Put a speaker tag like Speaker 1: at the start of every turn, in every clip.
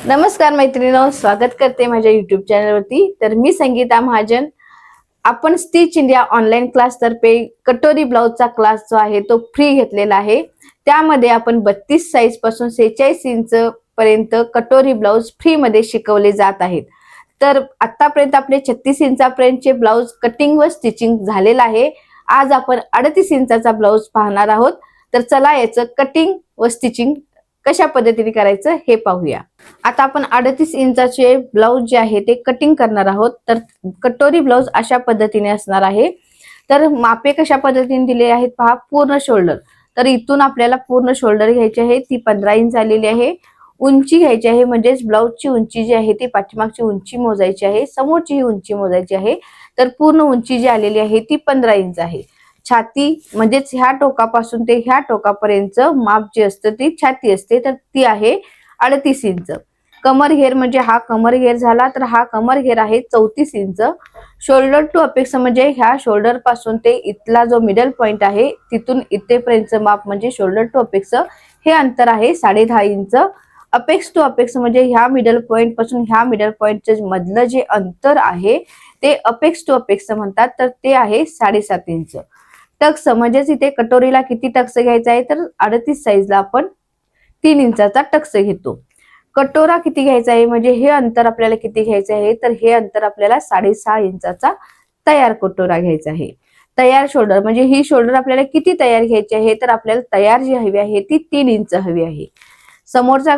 Speaker 1: नमस्कार मैत्रिणींनो, स्वागत करते माझ्या युट्यूब चॅनलवरती। तर मी संगीता महाजन। आपण स्टिच इंडिया ऑनलाईन क्लास तर्फे कटोरी ब्लाउजचा क्लास जो आहे तो फ्री घेतलेला आहे। त्यामध्ये आपण 32 साइज पासून 46 इंच पर्यंत कटोरी ब्लाउज फ्री मध्ये शिकवले जात आहेत। तर आतापर्यंत आपले 36 इंचापर्यंतचे ब्लाउज कटिंग व स्टिचिंग झालेला आहे। आज आपण 38 इंचाचा ब्लाउज पाहणार आहोत। तर चला याचं कटिंग व स्टिचिंग कशा पद्धतीने करायचं हे पाहूया। आता आपण 38 इंचाचे ब्लाउज जे आहे ते कटिंग करणार आहोत। तर कटोरी ब्लाउज अशा पद्धतीने असणार आहे। तर मापे कशा पद्धतीने दिले आहेत पहा। पूर्ण शोल्डर, तर इथून आपल्याला पूर्ण शोल्डर घ्यायचे आहे, ती 15 इंच आलेली आहे। उंची घ्यायची आहे, म्हणजे ब्लाउजची उंची जी आहे ती पाठीमागची उंची मोजायची आहे, समोरची ही उंची मोजायची आहे। तर पूर्ण उंची जी आलेली आहे ती 15 इंच आहे। छाती म्हणजेच ह्या टोकापासून ते ह्या टोकापर्यंत माप जे असतं ती छाती असते, तर ती आहे 38 इंच। कमर घेर म्हणजे हा कमर घेर झाला, तर हा कमर घेर आहे 34 इंच। शोल्डर टू अपेक्स म्हणजे ह्या शोल्डर पासून ते इथला जो मिडल पॉइंट आहे तिथून इथेपर्यंतचं माप म्हणजे शोल्डर टू अपेक्स हे अंतर आहे 10.5 इंच। अपेक्स टू अपेक्स म्हणजे ह्या मिडल पॉइंट पासून ह्या मिडल पॉइंटचे मधलं जे अंतर आहे ते अपेक्स टू अपेक्स म्हणतात, तर ते आहे 7.5 इंच। टक्स म्हणजेच इथे कटोरीला किती टक्स घ्यायचा आहे, तर 38 साइजला आपण 3 इंचाचा टक्स घेतो। कटोरा किती घ्यायचा आहे म्हणजे हे अंतर आपल्याला किती घ्यायचे आहे, तर हे अंतर आपल्याला 6.5 इंचाचा तयार कटोरा घ्यायचा आहे। तयार शोल्डर म्हणजे ही शोल्डर आपल्याला किती तयार घ्यायची आहे, तर आपल्याला तयार जी हवी आहे ती 3 इंच हवी आहे। समोरचा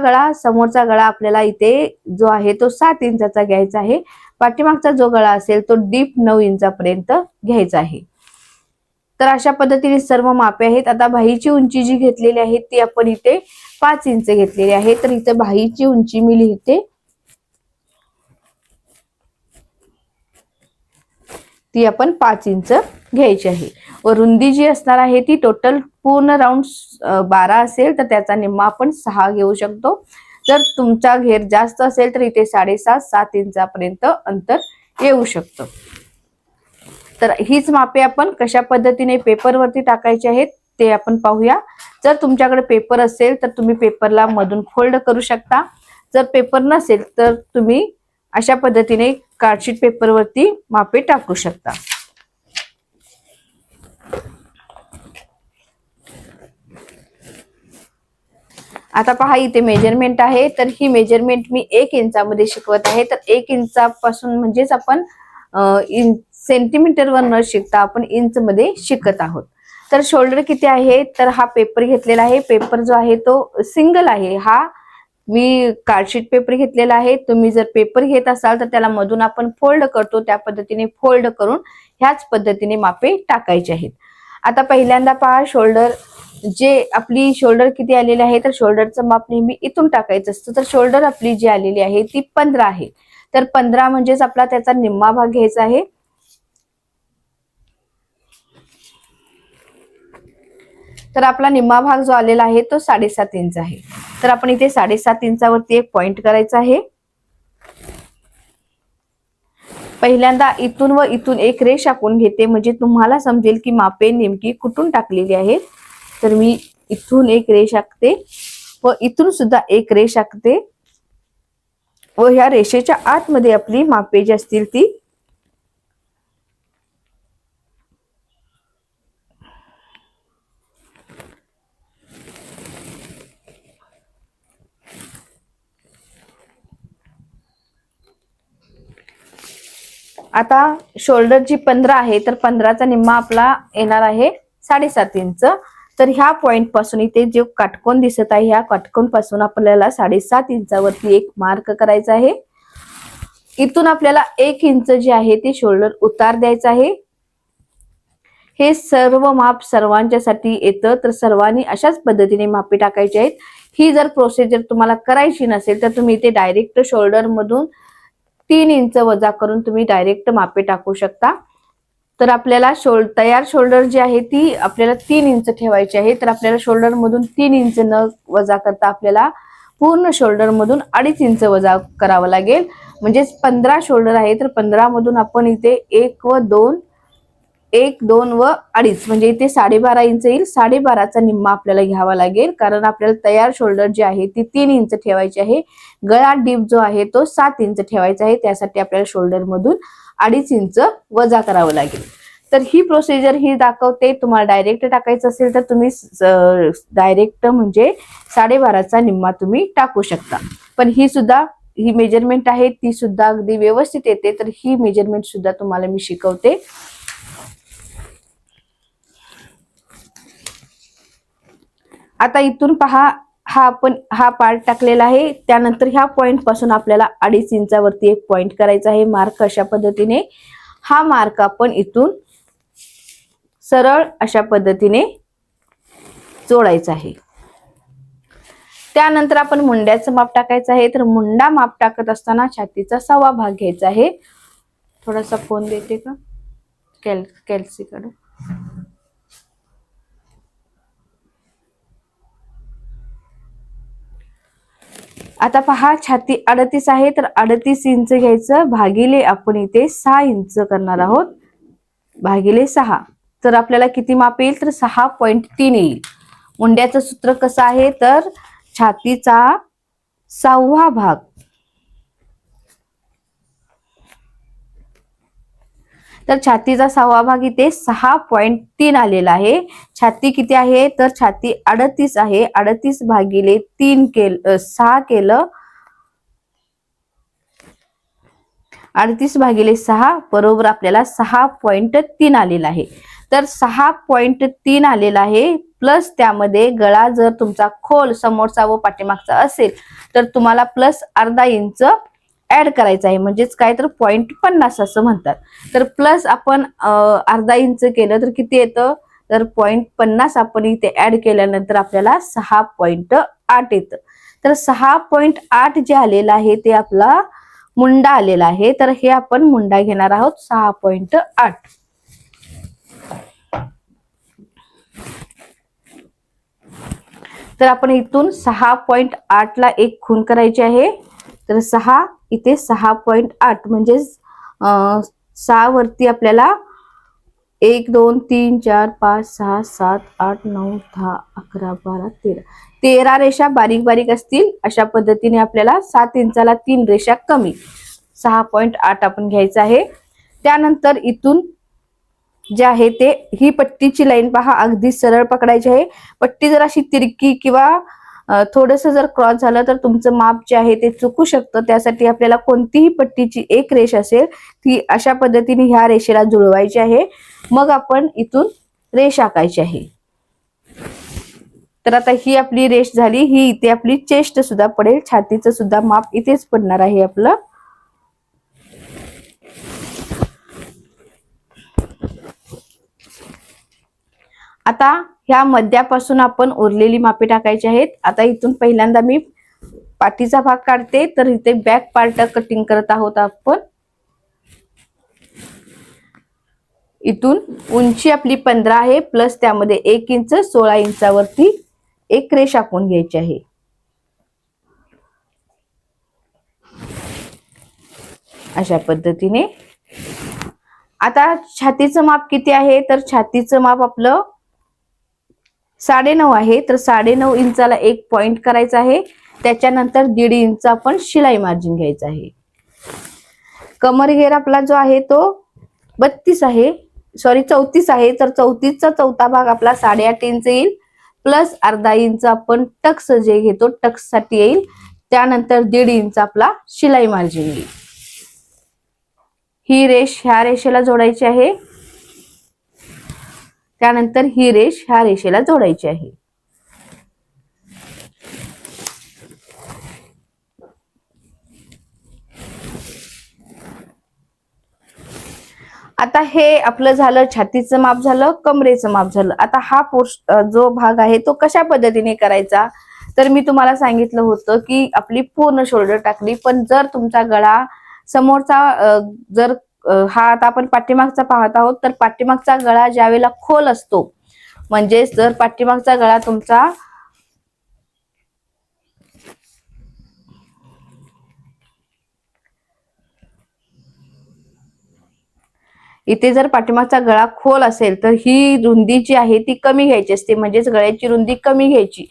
Speaker 1: गळा आपल्याला इथे जो आहे तो 7 इंचाचा घ्यायचा आहे। पाठीमागचा जो गळा असेल तो डीप 9 इंचापर्यंत घ्यायचा आहे। तर अशा पद्धतीने सर्व मापे आहेत। आता बाहीची उंची जी घेतलेली आहे ती आपण इथे 5 इंच घेतलेली आहे। तर इथे बाहीची उंची मी लिहिते, ती आपण 5 इंच घ्यायची आहे। व रुंदी जी असणार आहे ती टोटल पूर्ण राऊंड 12 असेल तर त्याचा निम्मा आपण 6 घेऊ शकतो। जर तुमचा घेर जास्त असेल तर इथे 7.5-7 इंचापर्यंत अंतर येऊ शकतं। तर हीच मापे आपण कशा पद्धतीने पेपरवरती टाकायची आहेत ते आपण पाहूया। जर तुमच्याकडे पेपर असेल तर तुम्ही पेपरला मधून फोल्ड करू शकता। जर पेपर नसेल तर तुम्ही अशा पद्धतीने कार्डशीट पेपरवरती मापे टाकू शकता। आता पहा इथे मेजरमेंट आहे, तर ही मेजरमेंट मी 1 इंचामध्ये शिकवत आहे। तर 1 इंचापासून म्हणजेच आपण सेंटीमीटर वर न शिकता आपण इंच मध्ये शिकत आहोत। तर शोल्डर किती आहे, तर हा पेपर घेतलेला आहे। पेपर जो आहे तो सिंगल आहे, हा मी कार्डशीट पेपर घेतलेला आहे। तुम्ही जर पेपर घेत असाल तर त्याला मधून आपण फोल्ड करतो, त्या पद्धतीने फोल्ड करून ह्याच पद्धतीने मापे टाकायचे आहेत। आता पहिल्यांदा पहा, शोल्डर जे आपली शोल्डर किती आलेली आहे, तर शोल्डरचं माप नेहमी इथून टाकायचं असतं। तर शोल्डर आपली जी आलेली आहे ती 15 आहे। तर 15 म्हणजेच आपला त्याचा निम्मा भाग घ्यायचा आहे। तर आपला निम्मा भाग जो आलेला आहे तो 7.5 इंच आहे। तर आपण इथे 7.5 इंचावरती एक पॉइंट करायचा आहे। पहिल्यांदा इथून व इथून एक रेष आखून घेते, म्हणजे तुम्हाला समजेल की मापे नेमकी कुठून टाकलेली आहेत। तर मी इथून एक रेष आखते व इथून सुद्धा एक रेष आखते व ह्या रेषेच्या आतमध्ये आपली मापे जी असतील ती आता शोल्डर जी 15 आहे, तर 15चा निम्मा आपला येणार आहे 7.5 इंच। तर ह्या पॉइंट पासून इथे जे काटकोन दिसत आहे, ह्या काटकोन पासून आपल्याला 7.5 इंचावरती एक मार्क करायचा आहे। इथून आपल्याला 1 इंच जे आहे ते शोल्डर उतार द्यायचा आहे। हे सर्व माप सर्वांच्यासाठी येतं, तर सर्वांनी अशाच पद्धतीने मापे टाकायची आहेत। ही जर प्रोसिजर तुम्हाला करायची नसेल तर तुम्ही इथे डायरेक्ट शोल्डर मधून 3 इंच वजा करून तुम्ही डायरेक्ट मापे टाकू शकता। तर आपल्याला तयार शोल्डर जी आहे ती आपल्याला 3 इंच ठेवायची आहे। तर आपल्याला शोल्डर मधून 3 इंच न वजा करता आपल्याला पूर्ण शोल्डर मधून 2.5 इंच वजा करावं लागेल। म्हणजे 15 शोल्डर आहे, तर 15 मधून आपण इथे 1 व 2 1, 2 व 2.5 म्हणजे इथे 12.5 इंच येईल. 12.5चा निम्मा आपल्याला घ्यावा लागेल, कारण आपल्याला तयार शोल्डर जी आहे ती 3 इंच ठेवायची आहे. गळा डीप जो आहे तो 7 इंच ठेवायचा आहे. त्यासाठी आपल्याला शोल्डर मधून 2.5 इंच वजा करावं लागेल. तर ही प्रोसिजर ही दाखवते. तुम्हाला डायरेक्ट टाकायचं असेल तर तुम्ही डायरेक्ट म्हणजे 12.5चा निम्मा तुम्ही टाकू शकता. पण ही मेजरमेंट आहे ती सुद्धा अगदी व्यवस्थित येते. तर ही मेजरमेंट सुद्धा तुम्हाला मी शिकवते. आता इथून पहा, हा पार्ट टाकलेला आहे. त्यानंतर ह्या पॉइंट पासून आपल्याला 2.5 इंचावरती एक पॉइंट करायचा आहे. मार्क अशा पद्धतीने हा मार्क आपण इथून सरळ अशा पद्धतीने जोडायचा आहे. त्यानंतर आपण मुंड्याचं माप टाकायचं आहे. तर मुंडा माप टाकत असताना छातीचा 1/2 भाग घ्यायचा आहे. थोडासा फोन देते का कॅल्सी काढू. आता पहा, छाती 38 आहे तर 38 इंच घ्यायचं, भागिले आपण इथे 6 इंच करणार आहोत. भागिले 6 तर आपल्याला किती माप येईल तर 6.3 येईल. मुंड्याचं सूत्र कसं आहे तर छातीचा 6वा भाग तर छातीचा 6वा भाग इथे 6.3 आलेला आहे. छाती किती आहे तर छाती 38 आहे. 38 भागिले 3 केलं 6 केलं 38 भागिले 6 बरोबर आपल्याला 6.3 आलेला आहे. तर 6.3 आलेला आहे. प्लस त्यामध्ये गळा जर तुमचा खोल समोरचा व पाठीमागचा असेल तर तुम्हाला प्लस अर्धा इंच ऍड करायचा आहे. म्हणजेच काय तर 0.50 असं म्हणतात. तर प्लस आपण अर्धा इंच केलं तर किती येतं तर 0.50 आपण इथे ऍड केल्यानंतर आपल्याला 6.8 येतं. तर 6.8 जे आलेलं आहे ते आपला मुंडा आलेला आहे. तर हे आपण मुंडा घेणार आहोत 6.8. तर आपण इथून 6.8 ला एक खून करायची आहे. तर 6 इथे 6.8 म्हणजे 6 वरती आपल्याला 1 2 3 4 5 6 7 8 9 10 11 12 13 रेषा बारीक बारीक असतील. अशा पद्धतीने आपल्याला 7 इंचाला 3 रेषा कमी 6.8 आपण घ्यायचं आहे. त्यानंतर इथून जे आहे ते ही पट्टीची लाईन पहा अगदी सरळ पकडायची आहे. पट्टी जर अशी तिरकी किंवा थोडस जर क्रॉस झालं तर तुमचं माप जे आहे ते चुकू शकतं. त्यासाठी आपल्याला कोणतीही पट्टीची एक रेष असेल ती अशा पद्धतीने ह्या रेषेला जुळवायची आहे. मग आपण इथून रेष आखायची आहे. तर आता ही आपली रेष झाली. ही इथे आपली चेस्ट सुद्धा पडेल. छातीचं सुद्धा माप इथेच पडणार आहे आपलं. आता ह्या मध्यापासून आपण उरलेली मापे टाकायची आहेत. आता इथून पहिल्यांदा मी पाठीचा भाग काढते. तर इथे बॅक पार्ट कटिंग करत आहोत आपण. इथून उंची आपली 15 आहे प्लस त्यामध्ये 1 इंच 16 इंचावरती एक रेष आखून घ्यायची आहे. अशा पद्धतीने. आता छातीचं माप किती आहे तर छातीचं माप आपलं 9.5 आहे. तर 9.5 इंचाला एक पॉइंट करायचा आहे. त्याच्यानंतर 1.5 इंच आपण शिलाई मार्जिन घ्यायचं आहे. कमर घेर आपला जो आहे तो 32 आहे, सॉरी 34 आहे. तर 34चा चौथा भाग आपला 8.5 इंच येईल. प्लस अर्धा इंच आपण टक्स जे घेतो टक्स साठी येईल. त्यानंतर 1.5 इंच आपला शिलाई मार्जिन येईल. ही रेष ह्या रेषेला जोडायची आहे. त्यानंतर ही रेष ह्या रेषेला जोडायची आहे. आता हे आपलं झालं छातीचं माप झालं, कमरेचं माप झालं. आता हा जो भाग आहे तो कशा पद्धतीने करायचा तर मी तुम्हाला सांगितलं होतं की आपली पूर्ण शोल्डर टाकली. पण जर तुमचा गळा समोरचा जर हा आता आपण पाठीमागचा पाहत आहोत तर पाठीमागचा गळा ज्यावेळेला खोल असतो म्हणजे जर पाठीमागचा गळा तुमचा इथे जर पाठीमागचा गळा खोल असेल तर ही रुंदी जी आहे ती कमी घ्यायची असते, म्हणजेच गळ्याची रुंदी कमी घ्यायची.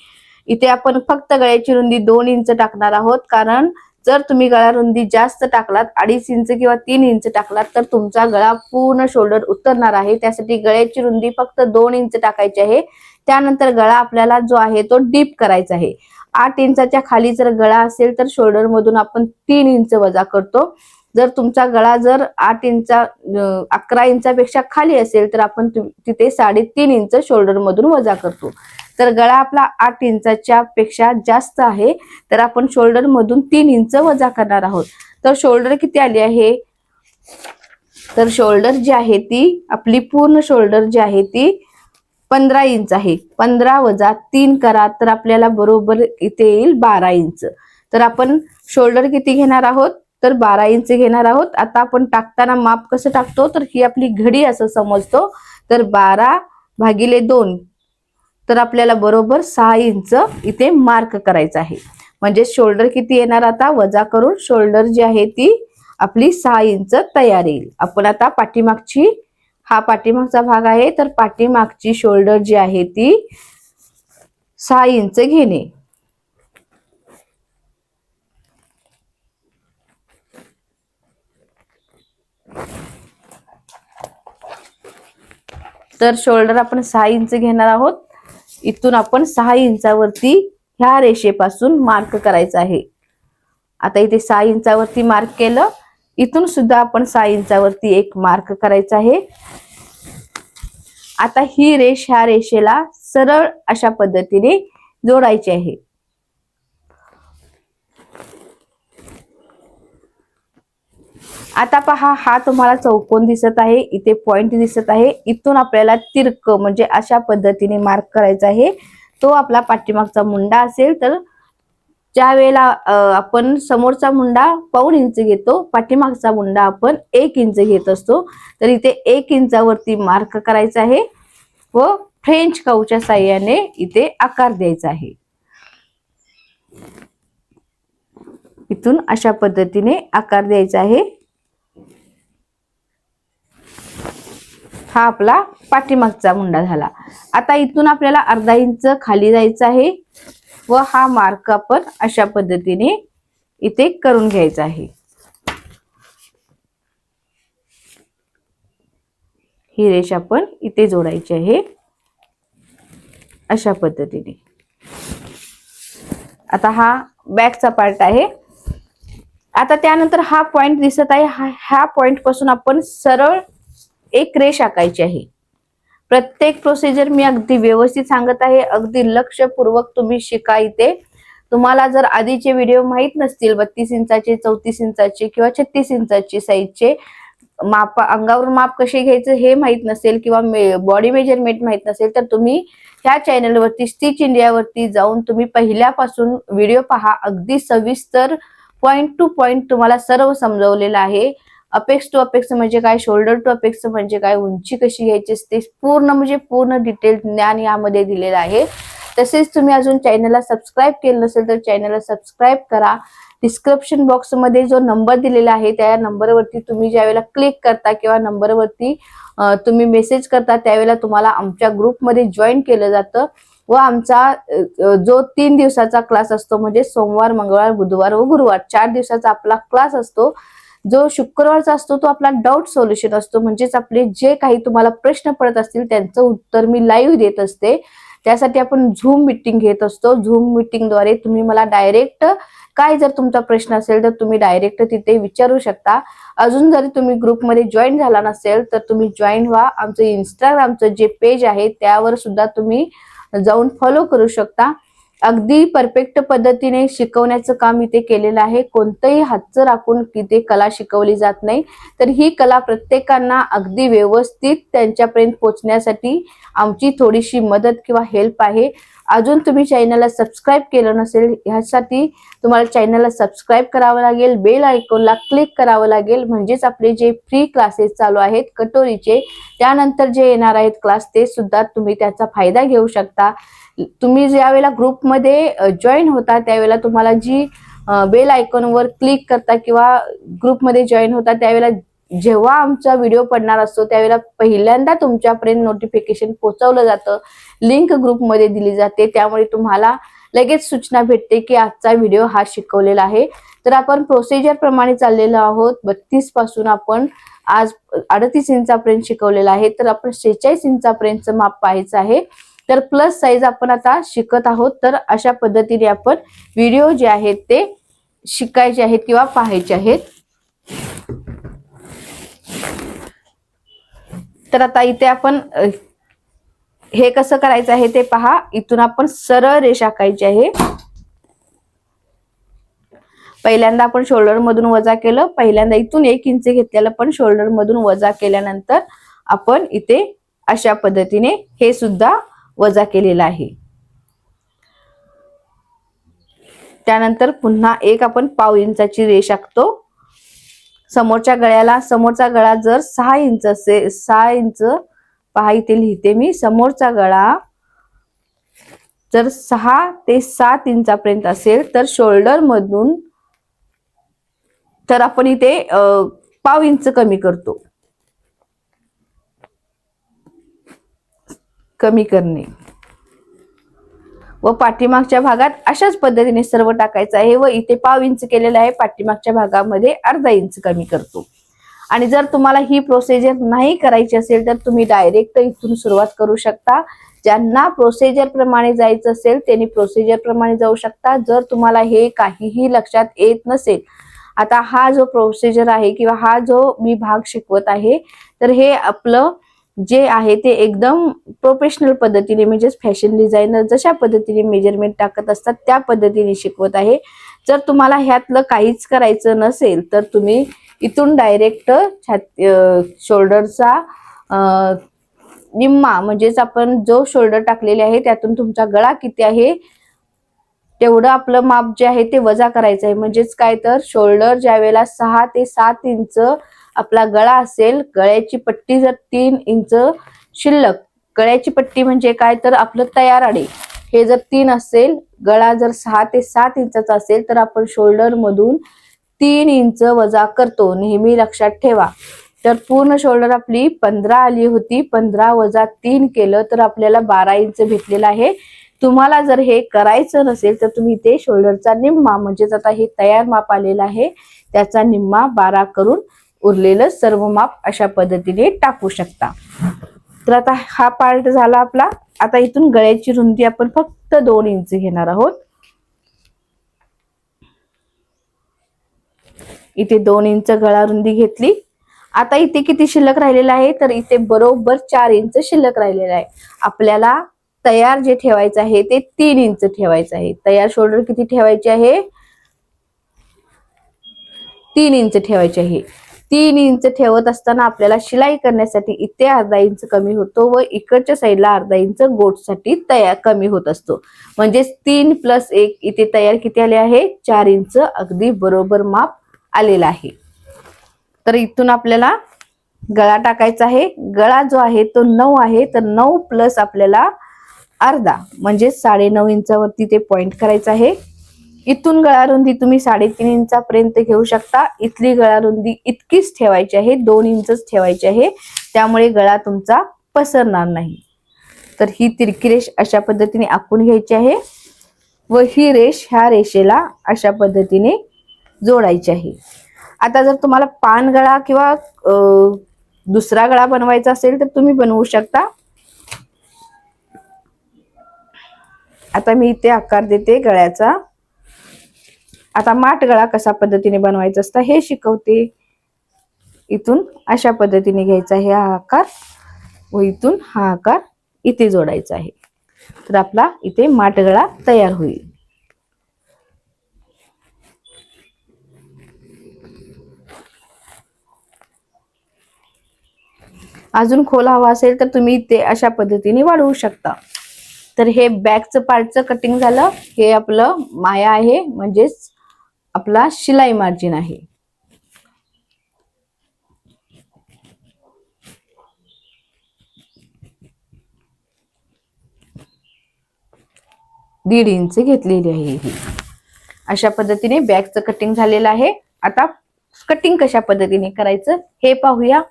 Speaker 1: इथे आपण फक्त गळ्याची रुंदी 2 इंच टाकणार आहोत, कारण जर तुम्ही गळा रुंदी जास्त टाकलात 2.5 इंच किंवा 3 इंच टाकलात तर तुमचा गळा पूर्ण शोल्डर उतरणार आहे. त्यासाठी गळ्याची रुंदी फक्त 2 इंच टाकायची आहे. त्यानंतर गळा आपल्याला जो आहे तो डीप करायचा आहे. 8 इंचाच्या खाली जर गळा असेल तर शोल्डर मधून आपण 3 इंच वजा करतो. जर तुमचा गळा जर 11 इंचापेक्षा खाली असेल तर आपण तिथे 3.5 इंच शोल्डर मधून वजा करतो. तर गळा आपला 8 इंचाच्या पेक्षा जास्त आहे तर आपण शोल्डर मधून 3 इंच वजा करणार आहोत. तर शोल्डर किती आली आहे, तर शोल्डर जी आहे ती आपली पूर्ण शोल्डर जी आहे ती 15 इंच आहे. 15 वजा 3 करा तर आपल्याला बरोबर इथे येईल 12 इंच. तर आपण शोल्डर किती घेणार आहोत, तर 12 इंच घेणार आहोत. आता आपण टाकताना माप कसं टाकतो, तर ही आपली घडी असं समजतो. तर 12/2 तर आपल्याला बरोबर 6 इंच इथे मार्क करायचं आहे. म्हणजे शोल्डर किती येणार, आता वजा करून शोल्डर जी आहे ती आपली 6 इंच तयार येईल. आपण आता पाठीमागची, हा पाठीमागचा भाग आहे तर पाठीमागची शोल्डर जी आहे ती 6 इंच घेणे. तर शोल्डर आपण 6 इंच घेणार आहोत. इथून आपण 6 इंचावरती ह्या रेषेपासून मार्क करायचं आहे. आता इथे 6 इंचावरती मार्क केलं. इथून सुद्धा आपण 6 इंचावरती एक मार्क करायचा आहे. आता ही रेष ह्या रेषेला सरळ अशा पद्धतीने जोडायची आहे. आता पहा, हा तुम्हाला चौकोन दिसत आहे, इथे पॉइंट दिसत आहे. इथून आपल्याला तिरक म्हणजे अशा पद्धतीने मार्क करायचा आहे. तो आपला पाठीमागचा मुंडा असेल तर ज्या वेळेला आपण समोरचा मुंडा 1.5 इंच घेतो, पाठीमागचा मुंडा आपण 1 इंच घेत असतो. तर इथे 1 इंचावरती मार्क करायचा आहे व फ्रेंच काऊच्या साहाय्याने इथे आकार द्यायचा आहे. इथून अशा पद्धतीने आकार द्यायचा आहे. हा आपला पाठीमागचा मुंडा झाला. आता इथून आपल्याला अर्धा इंच खाली जायचं आहे व हा मार्क आपण अशा पद्धतीने इथे करून घ्यायचा आहे. ही रेष आपण इथे जोडायची आहे अशा पद्धतीने. आता हा बॅकचा पार्ट आहे. आता त्यानंतर हा पॉइंट दिसत आहे, ह्या पॉइंट पासून आपण सरळ एक रेष आखायची आहे. प्रत्येक प्रोसिजर मी अगदी व्यवस्थित सांगत आहे, अगदी लक्षपूर्वक तुम्ही शिका. इथे तुम्हाला जर आधीचे व्हिडिओ माहित नसतील, 32 इंचाचे, 34 इंचाचे किंवा 36 इंचाचे साईजचे माप, अंगावरून माप कसे घ्यायचं हे माहित नसेल किंवा बॉडी मेजरमेंट माहित नसेल तर तुम्ही ह्या चॅनलवरती स्टिच इंडियावरती जाऊन तुम्ही पहिल्यापासून व्हिडिओ पहा. अगदी सविस्तर पॉइंट टू पॉइंट तुम्हाला सर्व समजवलेलं आहे. अपेक्स टू अपेक्स म्हणजे काय, शोल्डर टू अपेक्स म्हणजे काय, उंची कशी घ्यायची असते, पूर्ण म्हणजे पूर्ण डिटेल ज्ञान यामध्ये दिलेलं आहे. तसेच तुम्ही अजून चॅनलला सबस्क्राईब केलं नसेल तर चॅनलला सबस्क्राईब करा. डिस्क्रिप्शन बॉक्स मध्ये जो नंबर दिलेला आहे त्या नंबरवरती तुम्ही ज्यावेळेला क्लिक करता किंवा नंबरवरती तुम्ही मेसेज करता त्यावेळेला तुम्हाला आमच्या ग्रुपमध्ये जॉईन केलं जातं व आमचा जो 3 दिवसाचा क्लास असतो, म्हणजे सोमवार, मंगळवार, बुधवार व गुरुवार 4 दिवसाचा आपला क्लास असतो. जो शुक्रवारचा असतो तो आपला डाऊट सोल्युशन असतो, म्हणजेच आपले जे काही तुम्हाला प्रश्न पडत असतील त्यांचं उत्तर मी लाईव्ह देत असते. त्यासाठी आपण झूम मीटिंग घेत असतो. झूम मीटिंगद्वारे तुम्ही मला डायरेक्ट काय जर तुमचा प्रश्न असेल तर तुम्ही डायरेक्ट तिथे विचारू शकता. अजून जरी तुम्ही ग्रुपमध्ये जॉईन झाला नसेल तर तुम्ही जॉईन व्हा. आमचं इंस्टाग्रामचं जे पेज आहे त्यावर सुद्धा तुम्ही जाऊन फॉलो करू शकता. अगदी परफेक्ट पद्धतीने शिकवण्याचं काम इथे केलेलं आहे. कोणतंही हातचं राखून इथे कला शिकवली जात नाही. तर ही कला प्रत्येकांना अगदी व्यवस्थित त्यांच्यापर्यंत पोहोचण्यासाठी आमची थोडीशी मदत किंवा हेल्प आहे. अजून तुम्ही चॅनलला सबस्क्राईब केलं नसेल, ह्यासाठी तुम्हाला चॅनलला सबस्क्राईब करावं लागेल, बेल आयकॉनला क्लिक करावं लागेल. म्हणजेच आपले जे फ्री क्लासेस चालू आहेत कटोरीचे, त्यानंतर जे येणार आहेत क्लास ते सुद्धा तुम्ही त्याचा फायदा घेऊ शकता. तुम्ही ज्यावेळेला ग्रुपमध्ये जॉईन होता त्यावेळेला तुम्हाला जी बेल आयकॉनवर क्लिक करता किंवा ग्रुपमध्ये जॉईन होता त्यावेळेला जेव्हा आमचा व्हिडिओ पडणार असतो त्यावेळेला पहिल्यांदा तुमच्यापर्यंत नोटिफिकेशन पोहोचवलं जातं, लिंक ग्रुपमध्ये दिली जाते, त्यामुळे तुम्हाला लगेच सूचना भेटते की आजचा व्हिडिओ हा शिकवलेला आहे. तर आपण प्रोसिजर प्रमाणे चाललेलो आहोत. 32 पासून आपण आज 38 इंचापर्यंत शिकवलेला आहे. तर आपण 46 इंचापर्यंतचं माप पाहायचं आहे. तर प्लस साईज आपण आता शिकत आहोत. तर अशा पद्धतीने आपण व्हिडिओ जे आहेत ते शिकायचे आहेत किंवा पाहायचे आहेत. तर आता इथे आपण हे कसं करायचं आहे ते पहा. इथून आपण सरळ रेषा आखायची आहे. पहिल्यांदा आपण शोल्डर मधून वजा केलं, पहिल्यांदा इथून 1 इंच घेतलेलं, पण शोल्डर मधून वजा केल्यानंतर आपण इथे अशा पद्धतीने हे सुद्धा वजा केलेलं आहे. त्यानंतर पुन्हा एक आपण पाव इंचाची रेष आखतो. समोरच्या गळ्याला, समोरचा गळा जर 6 इंच असेल, 6 इंच पहा इथे लिहिते मी, समोरचा गळा जर 6 ते 7 इंचापर्यंत असेल तर शोल्डर मधून तर आपण इथे पाव इंच कमी करतो. कमी करणे व पाठीमागच्या भागात अशाच पद्धतीने सर्व टाकायचं आहे. व इथे पाव इंच केलेलं आहे, पाठीमागच्या भागामध्ये अर्धा इंच कमी करतो. आणि जर तुम्हाला ही प्रोसिजर नाही करायची असेल तर तुम्ही डायरेक्ट इथून सुरुवात करू शकता. ज्यांना प्रोसिजर प्रमाणे जायचं असेल त्यांनी प्रोसिजर प्रमाणे जाऊ शकता. जर तुम्हाला हे काहीही लक्षात येत नसेल, आता हा जो प्रोसिजर आहे किंवा हा जो मी भाग शिकवत आहे तर हे आपलं जे आहे ते एकदम प्रोफेशनल पद्धतीने, म्हणजे फॅशन डिझायनर जशा पद्धतीने मेजरमेंट टाकत असतात त्या पद्धतीने शिकवत आहे. जर तुम्हाला ह्यातलं काहीच करायचं नसेल तर तुम्ही इथून डायरेक्ट शोल्डरचा निम्मा, म्हणजेच आपण जो शोल्डर टाकलेले आहे त्यातून तुमचा गळा किती आहे तेवढं आपलं माप जे आहे ते वजा करायचं आहे. म्हणजेच काय, तर शोल्डर ज्या वेळेला 6 ते 7 इंच आपला गळा असेल, गळ्याची पट्टी जर 3 इंच शिल्लक, गळ्याची पट्टी म्हणजे काय, तर आपलं तयार आडे हे जर 3 असेल, गळा जर 6 ते 7 इंचाचा असेल तर आपण शोल्डर मधून 3 इंच वजा करतो. नेहमी लक्षात ठेवा. तर पूर्ण शोल्डर आपली 15 आली होती, 15 वजा 3 केलं तर आपल्याला 12 इंच भेटलेला आहे. तुम्हाला जर हे करायचं नसेल तर तुम्ही ते शोल्डरचा निम्मा, म्हणजेच आता हे तयार माप आलेलं आहे त्याचा निम्मा 12 करून उरलेलं सर्व माप अशा पद्धतीने टाकू शकता. तर आता हा पार्ट झाला आपला. आता इथून गळ्याची रुंदी आपण फक्त 2 इंच घेणार आहोत. इथे 2 इंच गळा रुंदी घेतली. आता इथे किती शिल्लक राहिलेला आहे, तर इथे बरोबर 4 इंच शिल्लक राहिलेला आहे. आपल्याला तयार जे ठेवायचं आहे ते 3 इंच ठेवायचं आहे. तयार शोल्डर किती ठेवायचे आहे, 3 इंच ठेवायचे आहे. 3 इंच ठेवत असताना आपल्याला शिलाई करण्यासाठी इथे अर्धा इंच कमी होतो व इकडच्या साईडला अर्धा इंच गोटसाठी तयार कमी होत असतो. म्हणजे 3 + 1 इथे तयार किती आले आहे, 4 इंच अगदी बरोबर माप आलेला आहे. तर इथून आपल्याला गळा टाकायचा आहे. गळा जो आहे तो 9 आहे, तर 9 प्लस आपल्याला अर्धा म्हणजे 9.5 इंचावरती ते पॉइंट करायचं आहे. इथून गळा रुंदी तुम्ही 3.5 इंचापर्यंत घेऊ शकता. इथली गळा रुंदी इतकीच ठेवायची आहे, 2 इंचच ठेवायची आहे, त्यामुळे गळा तुमचा पसरणार नाही. तर ही तिरकी रेष अशा पद्धतीने आखून घ्यायची आहे व ही रेष ह्या रेषेला अशा पद्धतीने जोडायची आहे. आता जर तुम्हाला पान गळा किंवा दुसरा गळा बनवायचा असेल तर तुम्ही बनवू शकता. आता मी इथे आकार देते गळ्याचा. आता माठ गळा कशा पद्धतीने बनवायचा असता हे शिकवते. इथून अशा पद्धतीने घ्यायचा आहे हा आकार व इथून हा आकार इथे जोडायचा आहे. तर आपला इथे माठ गळा तयार होईल. अजून खोल हवा असेल तर तुम्ही ते अशा पद्धतीने वाढवू शकता. तर हे बॅकचं पार्टचं कटिंग झालं. हे आपलं माया आहे, म्हणजेच आपला शिलाई मार्जिन आहे. दीड इंच घेतलेली आहे ही. अशा पद्धतीने बॅकचं कटिंग झालेलं आहे. आता कटिंग कशा पद्धतीने करायचं हे पाहूया.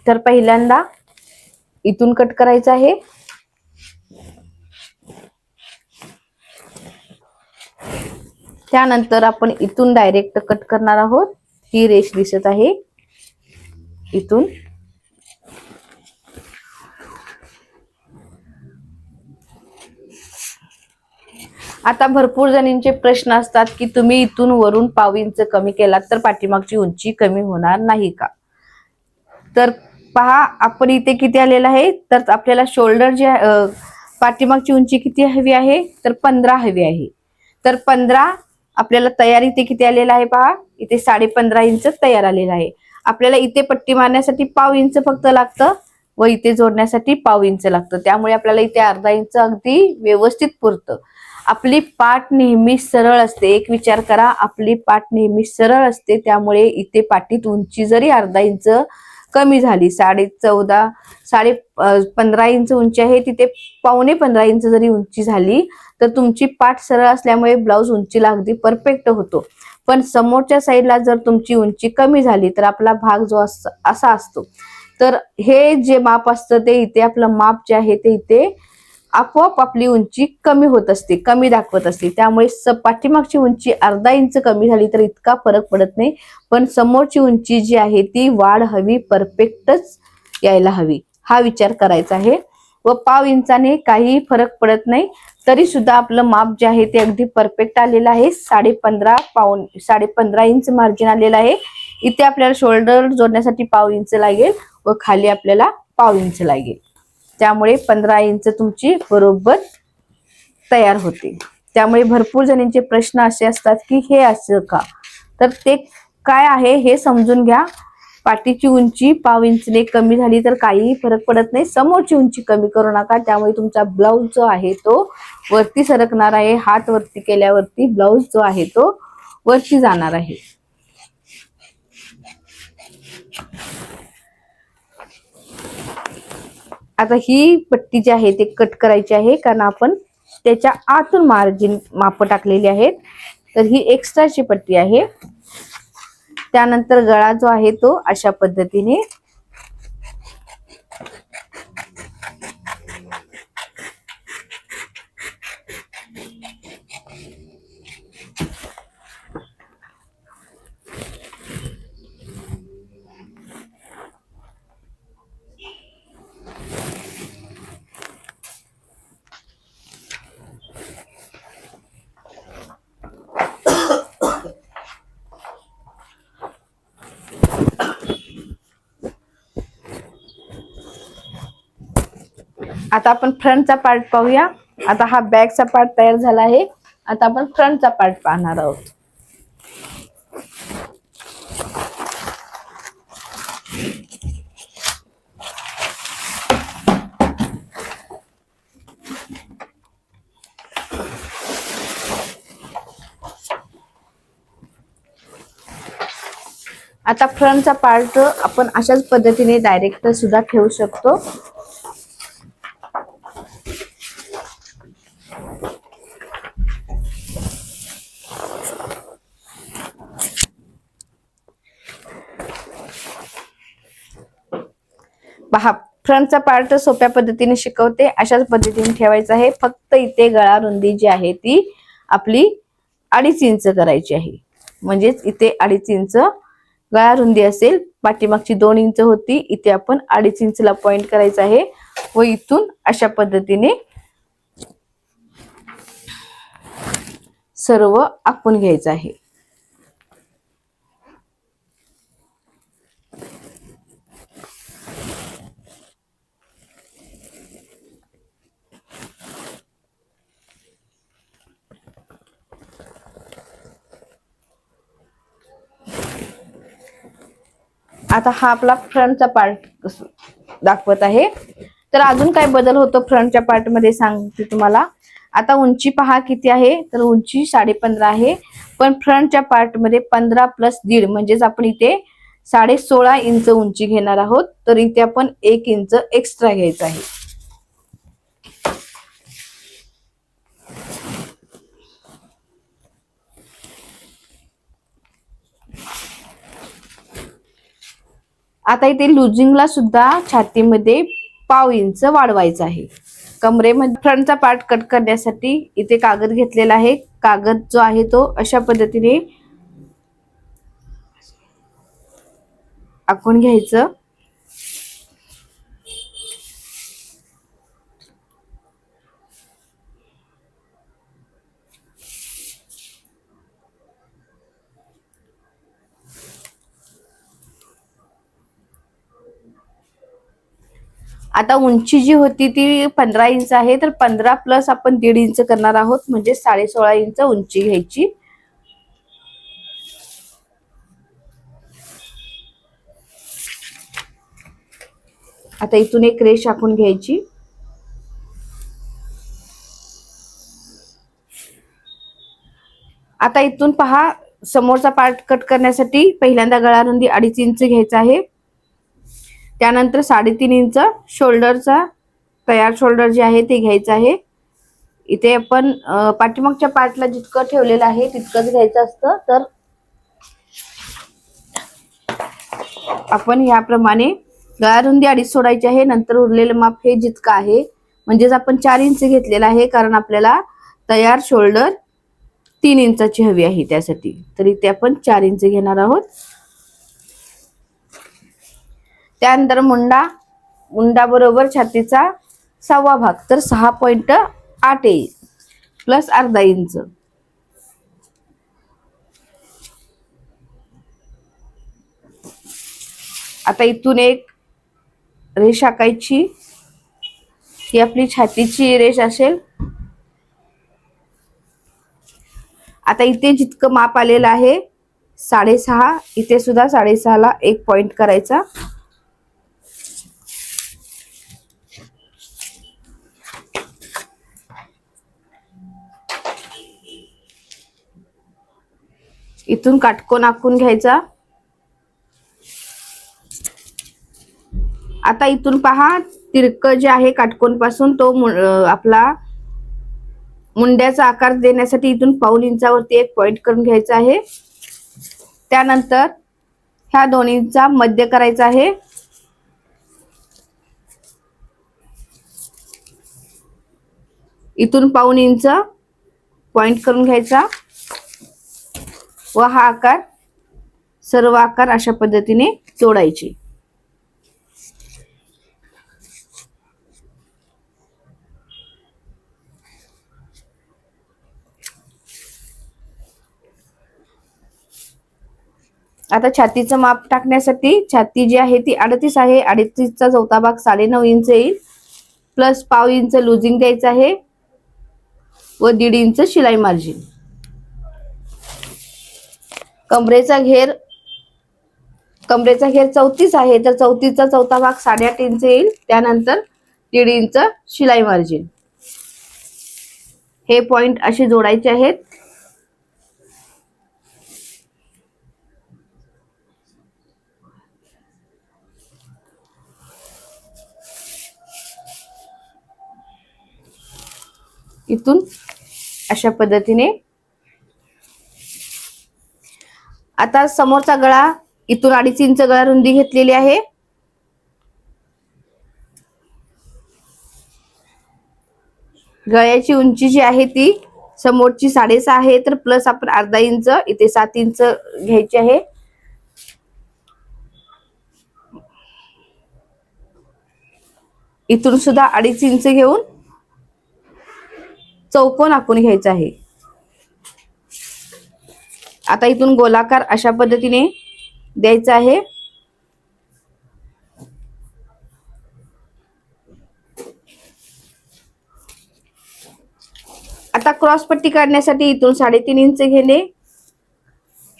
Speaker 1: तर पहिल्यांदा इथून कट करायचं आहे. त्यानंतर आपण इथून डायरेक्ट कट करणार आहोत. ही रेष दिसत आहे इथून. आता भरपूर जणींचे प्रश्न असतात की तुम्ही इथून वरून पाव इंच कमी केलात तर पाठीमागची उंची कमी होणार नाही का? तर पहा, आपण इथे किती आलेला आहे, तर आपल्याला शोल्डर जे पाठीमागची उंची किती हवी आहे, तर 15 हवी आहे. तर 15 आपल्याला तयार इथे किती आलेला आहे पहा, इथे 15.5 इंच तयार आलेला आहे. आपल्याला इथे पट्टी मारण्यासाठी पाव इंच फक्त लागतं व इथे जोडण्यासाठी पाव इंच लागतं. त्यामुळे आपल्याला इथे अर्धा इंच अगदी व्यवस्थित पुरतं. आपली पाठ नेहमी सरळ असते. एक विचार करा, आपली पाठ नेहमी सरळ असते. त्यामुळे इथे पाठीत उंची जरी अर्धा इंच कमी झाली, 15 इंच उंची आहे, तिथे 15.25 इंच जरी उंची झाली तर तुमची पाठ सरळ असल्यामुळे ब्लाउज उंचीला अगदी परफेक्ट होतो. पण समोरच्या साईडला जर तुमची उंची कमी झाली तर आपला भाग जो असा असतो, तर हे जे माप असतं ते इथे आपलं माप जे आहे ते इथे आपोआप आपली उंची कमी होत असते, कमी दाखवत असते. त्यामुळे पाठीमागची उंची अर्धा इंच कमी झाली तर इतका फरक पडत नाही, पण समोरची उंची जी आहे ती वाढ हवी, परफेक्टच यायला हवी, हा विचार करायचा आहे. व पाव इंचाने काही फरक पडत नाही, तरी सुद्धा आपलं माप जे आहे ते अगदी परफेक्ट आलेलं आहे. 15.5 इंच मार्जिन आलेलं आहे. इथे आपल्याला शोल्डर जोडण्यासाठी पाव इंच लागेल व खाली आपल्याला पाव इंच लागेल. त्यामुळे 15 इंच तुमची बरोबर तयार होते. त्यामुळे भरपूर जणांचे प्रश्न असे असतात की हे असं का, तर ते काय आहे हे समजून घ्या. पाठीची उंची पाव इंचने कमी झाली तर काहीही फरक पडत नाही. समोरची उंची कमी करू नका, त्यामुळे तुमचा ब्लाउज जो आहे तो वरती सरकणार आहे. हात वरती केल्यावरती ब्लाउज जो आहे तो वरती जाणार आहे. आता ही पट्टी जी आहे ते कट करायची आहे, कारण आपण त्याच्या आतून मार्जिन माप टाकलेली आहेत. तर ही एक्स्ट्राची पट्टी आहे. त्यानंतर गळा जो आहे तो अशा पद्धतीने आता आपण फ्रंटचा पार्ट पाहूया. आता हा बॅकचा पार्ट तयार झाला आहे. आता आपण फ्रंटचा पार्ट पाहणार आहोत. आता फ्रंटचा पार्ट आपण अशाच पद्धतीने डायरेक्ट सुद्धा ठेवू शकतो. पहा, फ्रंटचा पार्ट सोप्या पद्धतीने शिकवते. अशाच पद्धतीने ठेवायचा आहे. फक्त इथे गळा रुंदी जी आहे ती आपली 2.5 इंच करायची आहे. म्हणजेच इथे 2.5 इंच गळा रुंदी असेल. पाठीमागची 2 इंच होती, इथे आपण 2.5 इंचला पॉइंट करायचा आहे व इथून अशा पद्धतीने सर्व आखून घ्यायचं आहे. आता हा आपला फ्रंटचा पार्ट दाखवत आहे. तर अजून काय बदल होतो फ्रंटच्या पार्ट मध्ये सांगते तुम्हाला. आता उंची पहा किती आहे, तर उंची 15.5 आहे. पण फ्रंटच्या पार्ट मध्ये 15 + 1.5 म्हणजेच आपण इथे 16.5 इंच उंची घेणार आहोत. तर इथे आपण 1 इंच एक्स्ट्रा घ्यायचं आहे. आता इथे लुजिंगला सुद्धा छातीमध्ये पाव इंच वाढवायचं आहे. कमरेमध्ये फ्रंटचा पार्ट कट करण्यासाठी इथे कागद घेतलेला आहे. कागद जो आहे तो अशा पद्धतीने आखून घ्यायचं. आता उंची जी होती ती 15 इंच आहे, तर 15 प्लस आपण 1.5 इंच करणार आहोत, म्हणजे 16.5 इंच उंची घ्यायची. आता इथून एक रेष आखून घ्यायची. आता इथून पहा, समोरचा पार्ट कट करण्यासाठी पहिल्यांदा गळा रुंदी 2.5 इंच घ्यायचा आहे. त्यानंतर 3.5 इंच शोल्डरचा तयार शोल्डर जे आहे ते घ्यायचं आहे. इथे आपण पाठीमागच्या पार्टला जितकं ठेवलेलं आहे तितकंच घ्यायचं असतं. तर आपण याप्रमाणे गळा रुंदी 2.5 सोडायची आहे. नंतर उरलेलं माप हे जितकं आहे, म्हणजेच आपण 4 इंच घेतलेलं आहे, कारण आपल्याला तयार शोल्डर 3 इंचाची हवी आहे त्यासाठी. तर इथे आपण 4 इंच घेणार आहोत. त्यानंतर मुंडा बरोबर छातीचा 6वा भाग, तर 6.8 येईल प्लस अर्धा इंच. आता इथून एक रेष आखायची. ही आपली छातीची रेष असेल. आता इथे जितकं माप आलेलं आहे 6.5, इथे सुद्धा 6.5 ला एक पॉइंट करायचा. इथून काटकोन आखून घ्यायचा. आता इथून पहा, तिरकं जे आहे काटकोन पासून तो आपला मुंड्याचा आकार देण्यासाठी इथून पाऊण इंचावरती एक पॉइंट करून घ्यायचा आहे. त्यानंतर ह्या दोन्हींचा मध्य करायचा आहे. इथून पाऊण इंच पॉइंट करून घ्यायचा व हा आकार, सर्व आकार अशा पद्धतीने जोडायचे. आता छातीचं माप टाकण्यासाठी छाती जी आहे ती 38 आहे. 38चा चौथा भाग 9.5 इंच येईल, प्लस पाव इंच लुजिंग द्यायचं आहे व 1.5 इंच शिलाई मार्जिन. कमरेचा घेर 34 आहे, तर 34चा चौथा भाग 8.5 इंच येईल. त्यानंतर 1.5 इंच शिलाई मार्जिन. हे पॉइंट असे जोडायचे आहेत. इथून अशा पद्धतीने. आता समोरचा गळा इथून 2.5 इंच गळा रुंदी घेतलेली आहे. गळ्याची उंची जी आहे ती समोरची 6.5 आहे, तर प्लस आपण अर्धा इंच इथे 7 इंच घ्यायचे आहे. इथून सुद्धा 2.5 इंच घेऊन चौकोन आखून घ्यायचा आहे. आता इथून गोलाकार अशा पद्धतीने द्यायचा आहे. आता क्रॉस पट्टी काढण्यासाठी इथून 3.5 इंच घेणे.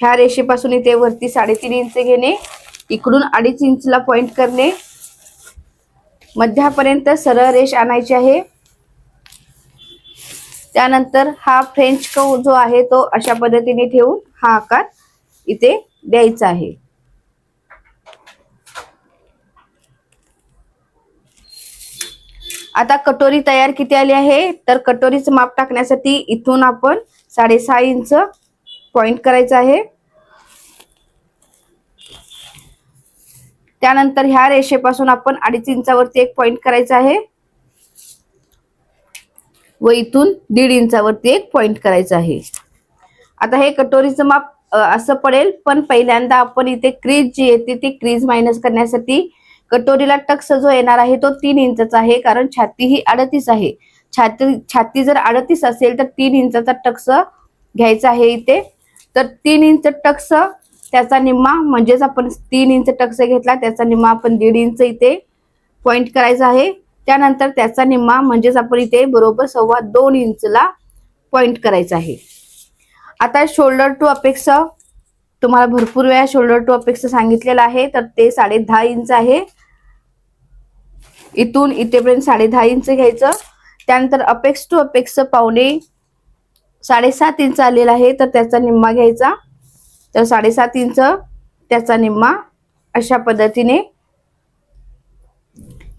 Speaker 1: ह्या रेषेपासून इथे वरती 3.5 इंच घेणे. इकडून 2.5 इंचला पॉइंट करणे. मध्यापर्यंत सरळ रेष आणायची आहे. त्यानंतर हा फ्रेंच कर्व जो आहे तो अशा पद्धतीने ठेवून हा आकार इथे द्यायचा आहे. आता कटोरी तयार किती आली आहे, तर कटोरीचं माप टाकण्यासाठी इथून आपण 6.5 इंच पॉइंट करायचा आहे. त्यानंतर ह्या रेषेपासून आपण 2.5 इंचावरती एक पॉइंट करायचा आहे व इथून 1.5 इंचावरती एक पॉइंट करायचा आहे. आता हे कटोरीचं माप असं पडेल, पण पहिल्यांदा आपण इथे क्रीज जी येते ती क्रीज मायनस करण्यासाठी कटोरीला टक्स जो येणार आहे तो 3 इंचचा आहे, कारण छाती ही 38 आहे. छाती जर 38 असेल तर 3 इंचाचा टक्स घ्यायचा आहे इथे. तर 3 इंच टक्स त्याचा निम्मा, म्हणजेच आपण 3 इंच टक्स घेतला त्याचा निम्मा आपण 1.5 इंच इथे पॉइंट करायचा आहे. त्यानंतर त्याचा निम्मा म्हणजेच आपण इथे बरोबर 2.25 इंचला पॉइंट करायचा आहे. आता शोल्डर टू अपेक्स तुम्हाला भरपूर वेळा शोल्डर टू अपेक्स सांगितलेलं आहे, तर ते 10.5 इंच आहे. इथून इथेपर्यंत 10.5 इंच घ्यायचं. त्यानंतर अपेक्स टू अपेक्स 7.5 इंच आलेला आहे, तर त्याचा निम्मा घ्यायचा. तर 7.5 इंच त्याचा निम्मा अशा पद्धतीने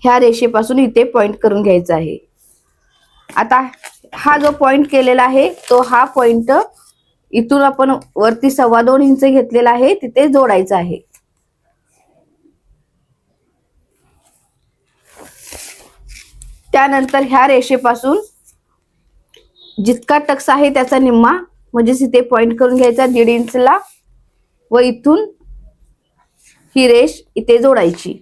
Speaker 1: ह्या रेषेपासून इथे पॉइंट करून घ्यायचा आहे. आता हा जो पॉइंट केलेला आहे तो हा पॉइंट इथून आपण वरती 2.25 इंच घेतलेला आहे तिथे जोडायचा आहे. त्यानंतर ह्या रेषेपासून जितका टक्स आहे त्याचा निम्मा म्हणजेच इथे पॉइंट करून घ्यायचा 1.5 इंचला व इथून ही रेष इथे जोडायची.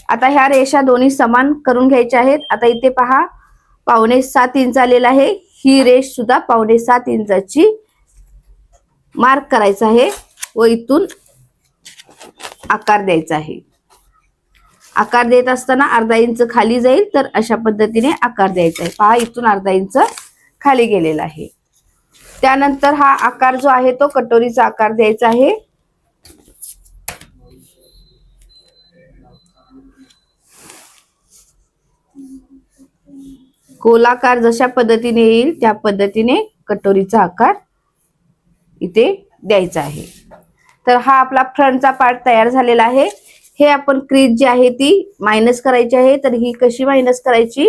Speaker 1: आता ह्या रेषा दोन्ही समान करून घ्यायच्या आहेत. आता इथे पहा 7.25 इंच आलेला आहे. ही रेष सुद्धा 7.25 इंचाची मार्क करायचा आहे व इथून आकार द्यायचा आहे. आकार देत असताना 1/2 इंच खाली जाईल, तर अशा पद्धतीने आकार द्यायचा आहे. पहा इथून 1/2 इंच खाली गेलेला आहे. त्यानंतर हा आकार जो आहे तो कटोरीचा आकार द्यायचा आहे. गोलाकार जशा पद्धतीने येईल त्या पद्धतीने कटोरीचा आकार इथे द्यायचा आहे. तर हा आपला फ्रंटचा पार्ट तयार झालेला आहे. हे आपण क्रीज जी आहे ती मायनस करायची आहे. तर ही कशी मायनस करायची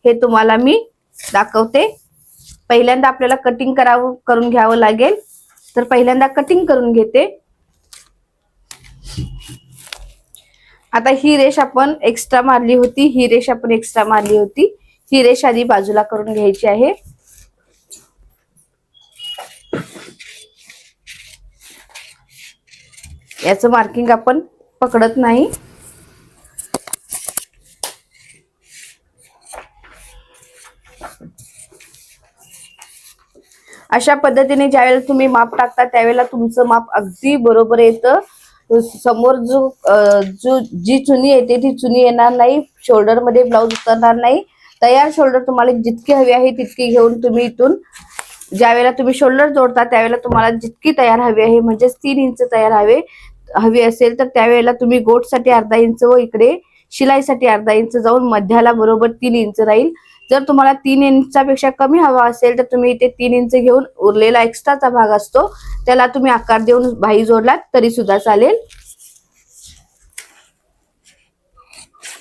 Speaker 1: हे तुम्हाला मी दाखवते. पहिल्यांदा आपल्याला कटिंग करून घ्यावं लागेल. तर पहिल्यांदा कटिंग करून घेते. आता ही रेष आपण एक्स्ट्रा मारली होती, ही रेष आधी बाजूला करून घ्यायची आहे. याचं मार्किंग आपण पकडत नाही. अशा पद्धतीने ज्यावेळेला तुम्ही माप टाकता त्यावेळेला तुमचं माप अगदी बरोबर येतं. समोर जी चुनी येते ती चुनी येणार नाही, शोल्डर मध्ये ब्लाउज उतरणार नाही. तयार शोल्डर तुम्हाला जितकी हवी आहे तितकी घेऊन तुम्ही इथून ज्यावेळेला तुम्ही शोल्डर जोडता त्यावेळेला तुम्हाला जितकी तयार हवी आहे म्हणजेच 3 इंच तयार हवी असेल तर त्यावेळेला तुम्ही गोटसाठी 1/2 इंच व इकडे शिलाईसाठी 1/2 इंच जाऊन मध्याला बरोबर 3 इंच राहील. जर तुम्हाला 3 इंचापेक्षा कमी हवा असेल तर तुम्ही इथे 3 इंच घेऊन उरलेला एक्स्ट्राचा भाग असतो त्याला तुम्ही आकार देऊन बाही जोडलात तरी सुद्धा चालेल.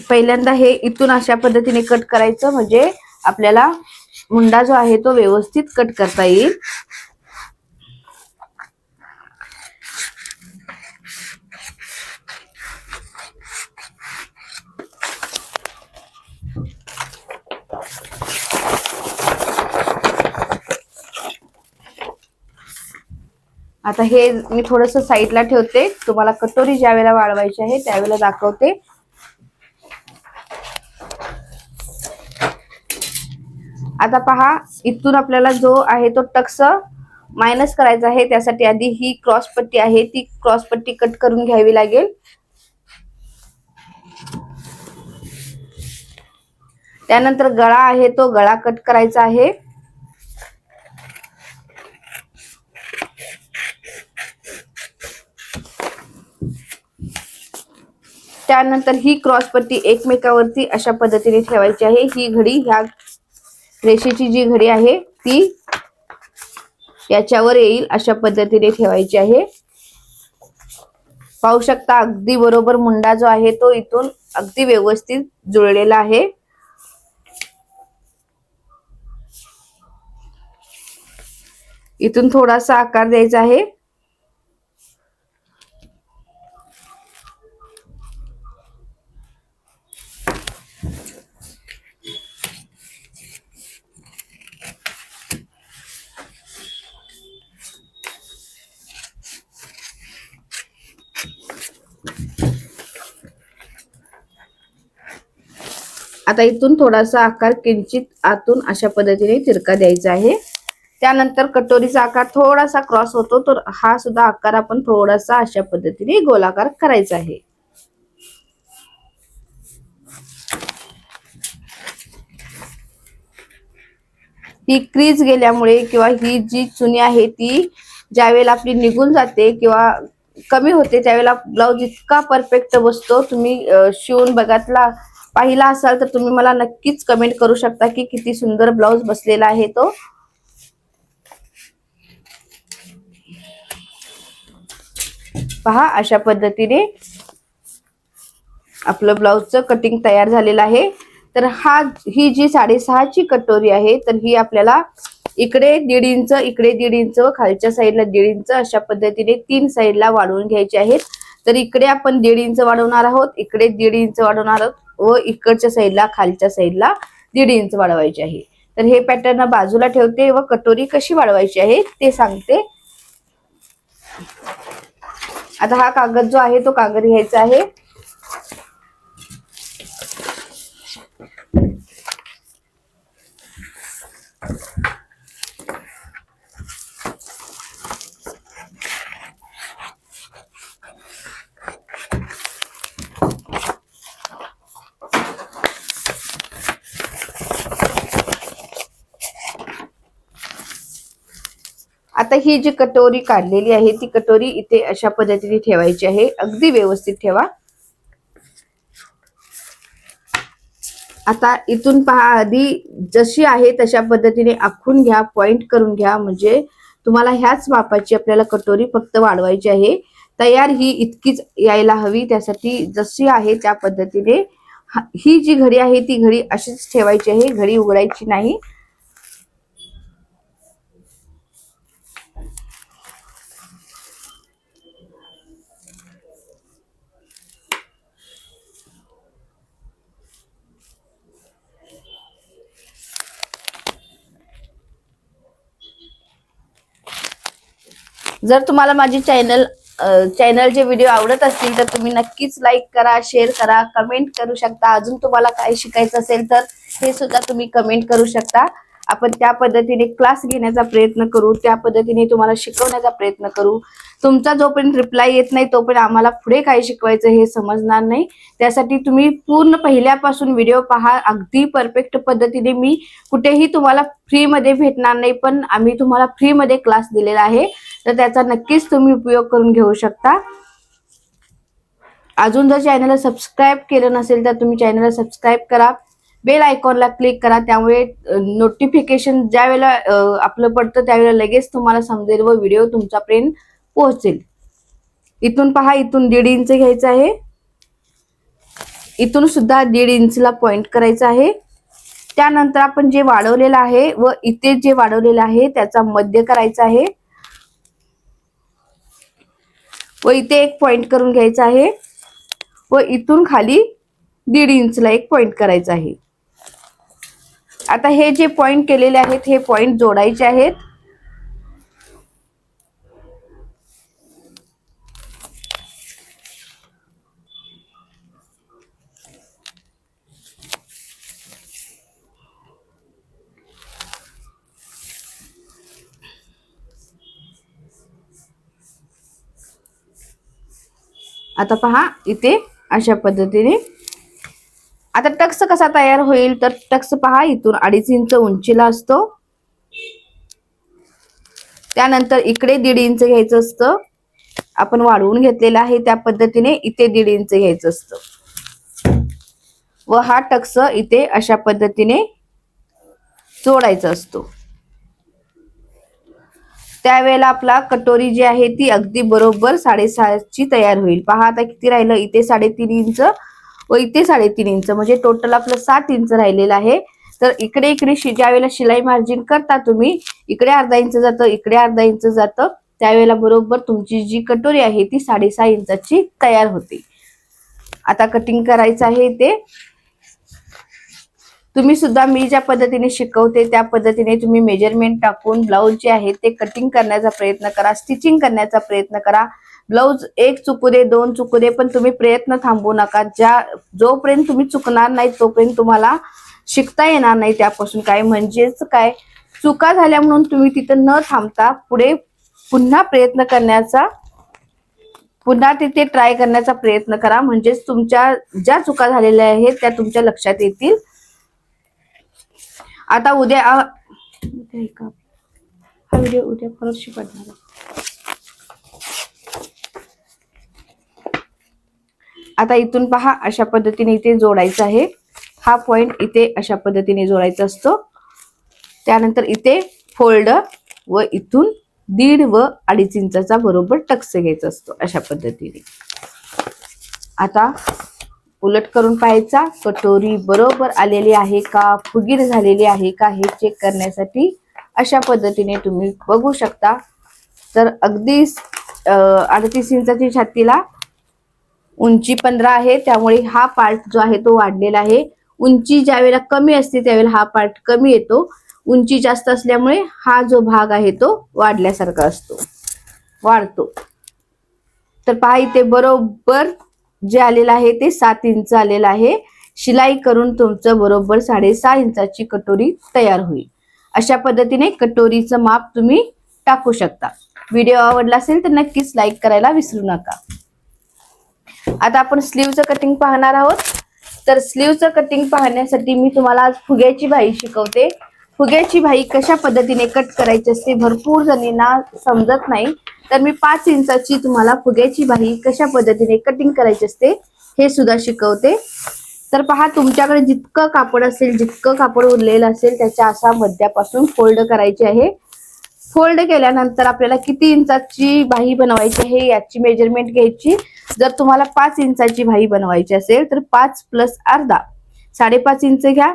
Speaker 1: पहिल्यांदा हे इथून अशा पद्धतीने कट करायचं, म्हणजे आपल्याला मुंडा जो आहे तो व्यवस्थित कट करता येईल. आता हे मी थोडस साईडला ठेवते. तुम्हाला कटोरी ज्या वेळेला वाळवायची आहे त्यावेळेला दाखवते. आता पहा इथून आपल्याला जो आहे तो टक्स मायनस करायचा आहे. त्यासाठी आधी ही क्रॉस पट्टी आहे ती क्रॉस पट्टी कट करून घ्यावी लागेल. त्यानंतर गळा आहे तो गळा कट करायचा आहे. त्यानंतर ही क्रॉस पट्टी एकमेकावरती अशा पद्धतीने ठेवायची आहे. ही घडी ह्या रेषेची जी घडी आहे ती याच्यावर येईल अशा पद्धतीने ठेवायची आहे. पाहू शकता अगदी बरोबर मुंडा जो आहे तो इथून अगदी व्यवस्थित जुळलेला आहे. इथून थोडासा आकार द्यायचा आहे. आता इथून थोडासा आकार किंचित आतून अशा पद्धतीने तिरका द्यायचा आहे. त्यानंतर कटोरीचा आकार थोडासा क्रॉस होतो, तर हा सुद्धा आकार आपण थोडासा अशा पद्धतीने गोलाकार करायचा आहे. ही क्रीज गेल्यामुळे किंवा ही जी चुनी आहे ती ज्यावेळेला आपली निघून जाते किंवा कमी होते त्यावेळेला ब्लाउज इतका परफेक्ट बसतो. तुम्ही शिवून पाहिला असाल तर तुम्ही मला नक्कीच कमेंट करू शकता की किती सुंदर ब्लाउज बसलेला आहे तो. पहा अशा पद्धतीने आपलं ब्लाउजचं कटिंग तयार झालेलं आहे. तर ही जी 6.5 ची कटोरी आहे तर ही आपल्याला इकडे 1.5 इंच, इकडे 1.5 इंच व खालच्या साईडला 1.5 इंच अशा पद्धतीने 3 साईडला वाढवून घ्यायचे आहेत. तर इकडे आपण 1.5 इंच वाढवणार आहोत, इकडे 1.5 इंच वाढवणार आहोत व इकडच्या साईडला खालच्या साईडला 1.5 इंच वाढवायचे आहे. तर हे पॅटर्न बाजूला ठेवते व कटोरी कशी वाढवायची आहे ते सांगते. आता हा कागद जो आहे तो कागद घ्यायचा आहे. आता ही जी कटोरी काढलेली आहे ती कटोरी इथे अशा पद्धतीने ठेवायची आहे. अगदी व्यवस्थित ठेवा. आता इथून पहा, आधी जशी आहे तशा पद्धतीने आखून घ्या, पॉइंट करून घ्या. म्हणजे तुम्हाला ह्याच मापाची आपल्याला कटोरी फक्त वाढवायची आहे. तयार ही इतकीच यायला हवी, त्यासाठी जशी आहे त्या पद्धतीने ही जी घडी आहे ती घडी अशीच ठेवायची आहे, घडी उघडायची नाही. जर तुम्हाला माझी चॅनलचे व्हिडिओ आवडत असतील तर तुम्ही नक्कीच लाईक करा, शेअर करा, कमेंट करू शकता. अजून तुम्हाला काय शिकायचं असेल तर हे सुद्धा तुम्ही कमेंट करू शकता. आपण त्या पद्धतीने क्लास घेण्याचा प्रयत्न करू, त्या पद्धतीने तुम्हाला शिकवण्याचा प्रयत्न करू. तुमचा जोपर्यंत रिप्लाय येत नाही तोपर्यंत आम्हाला पुढे काय शिकवायचं हे समजणार नाही. त्यासाठी तुम्ही पूर्ण पहिल्यापासून व्हिडिओ पहा. अगदी परफेक्ट पद्धतीने मी कुठेही तुम्हाला फ्री मध्ये भेटणार नाही, पण आम्ही तुम्हाला फ्री मध्ये क्लास दिलेला आहे, तर त्याचा नक्कीच तुम्ही उपयोग करून घेऊ शकता. अजून जर चॅनलला सबस्क्राईब केलं नसेल तर तुम्ही चॅनलला सबस्क्राईब करा, बेल आयकॉनला क्लिक करा. त्यामुळे नोटिफिकेशन ज्या वेळेला आपलं पडतं त्यावेळेला लगेच तुम्हाला समजेल व व्हिडिओ तुमच्यापर्यंत पोहोचेल. इथून पहा, इथून 1.5 इंच घ्यायचं आहे, इथून सुद्धा 1.5 इंचला पॉइंट करायचा आहे. त्यानंतर आपण जे वाढवलेलं आहे व इथे जे वाढवलेलं आहे त्याचा मध्य करायचा आहे व इथे एक पॉइंट करून घ्यायचा आहे व इथून खाली 1.5 इंचला एक पॉइंट करायचा आहे. आता हे जे पॉइंट केलेले आहेत हे पॉइंट जोडायचे आहेत. आता पहा इथे अशा पद्धतीने. आता टक्स कसा तयार होईल तर टक्स पहा, इथून 2.5 इंच उंचीला असतो. त्यानंतर इकडे 1.5 इंच घ्यायचं असतं, आपण वाढवून घेतलेला आहे त्या पद्धतीने इथे 1.5 इंच घ्यायचं असतं व हा टक्स इथे अशा पद्धतीने जोडायचा असतो. त्यावेळेला आपला कटोरी जी आहे ती अगदी बरोबर 6.5 ची तयार होईल. पहा आता किती राहिलं, इथे 3.5 इंच व इथे 3.5 इंच, म्हणजे टोटल आपलं 7 इंच राहिलेलं आहे. तर इकडे ज्या वेळेला शिलाई मार्जिन करता तुम्ही, इकडे अर्धा इंच जातं, इकडे अर्धा इंच जातं, त्यावेळेला बरोबर तुमची जी कटोरी आहे ती 6.5 इंचाची तयार होते. आता कटिंग करायचं आहे ते. तुम्ही सुद्धा मी ज्या पद्धतीने शिकवते त्या पद्धतीने तुम्ही मेजरमेंट टाकून ब्लाउज जे आहे ते कटिंग करण्याचा प्रयत्न करा, स्टिचिंग करण्याचा प्रयत्न करा. ब्लाऊज एक चुकू दे, दोन चुकू दे, पण तुम्ही प्रयत्न थांबवू नका. जोपर्यंत तुम्ही चुकणार नाही तोपर्यंत तुम्हाला शिकता येणार नाही त्यापासून काय. म्हणजेच काय, चुका झाल्या म्हणून तुम्ही तिथं न थांबता पुढे पुन्हा प्रयत्न करण्याचा, पुन्हा तिथे ट्राय करण्याचा प्रयत्न करा. म्हणजेच तुमच्या ज्या चुका झालेल्या आहेत त्या तुमच्या लक्षात येतील. आता उद्या हा व्हिडिओ उद्या परत शिकवणार. आता इथून पहा, अशा पद्धतीने इथे जोडायचं आहे. हा पॉइंट इथे अशा पद्धतीने जोडायचा असतो. त्यानंतर इथे फोल्ड व इथून 1.5 व 2.5 इंचाचा बरोबर टक्स घ्यायचा असतो अशा पद्धतीने. आता उलट करून पाहायचा, कटोरी बरोबर आलेली आहे का, फुगीर झालेली आहे का हे चेक करण्यासाठी अशा पद्धतीने तुम्ही बघू शकता. तर अगदी 38 इंचाची छातीला उंची 15 आहे, त्यामुळे हा पार्ट जो आहे तो वाढलेला आहे. उंची ज्यावेळेला कमी असते त्यावेळेला हा पार्ट कमी येतो. उंची जास्त असल्यामुळे हा जो भाग आहे तो वाढल्यासारखा असतो, वाढतो. तर पहा, इथे बरोबर जे आलेलं आहे ते 7 इंच आलेलं आहे. शिलाई करून तुमचं बरोबर 6.5 इंचाची कटोरी तयार होईल. अशा पद्धतीने कटोरीचं माप तुम्ही टाकू शकता. व्हिडिओ आवडला असेल तर नक्कीच लाईक करायला विसरू नका. आता आपण स्लीवचं कटिंग पाहणार आहोत. तर स्लीवचं कटिंग पाहण्यासाठी मी तुम्हाला आज फुग्याची बाही शिकवते. फुग्याची बाही कशा पद्धतीने कट करायची असते भरपूर जणींना समजत नाही, तर मी 5 इंचाची तुम्हाला फुग्याची बाही कशा पद्धतीने कटिंग करायची असते हे सुद्धा शिकवते. तर पहा, तुमच्याकडे जितकं कापड असेल, जितकं कापड उरलेलं असेल त्याच्या असा मध्यापासून फोल्ड करायचे आहे. फोल्ड केल्यानंतर आपल्याला किती इंचाची बाही बनवायची आहे याची मेजरमेंट घ्यायची. जर तुम्हाला 5 इंचाची बाही बनवायची असेल तर 5 + अर्धा 5.5 इंच घ्या.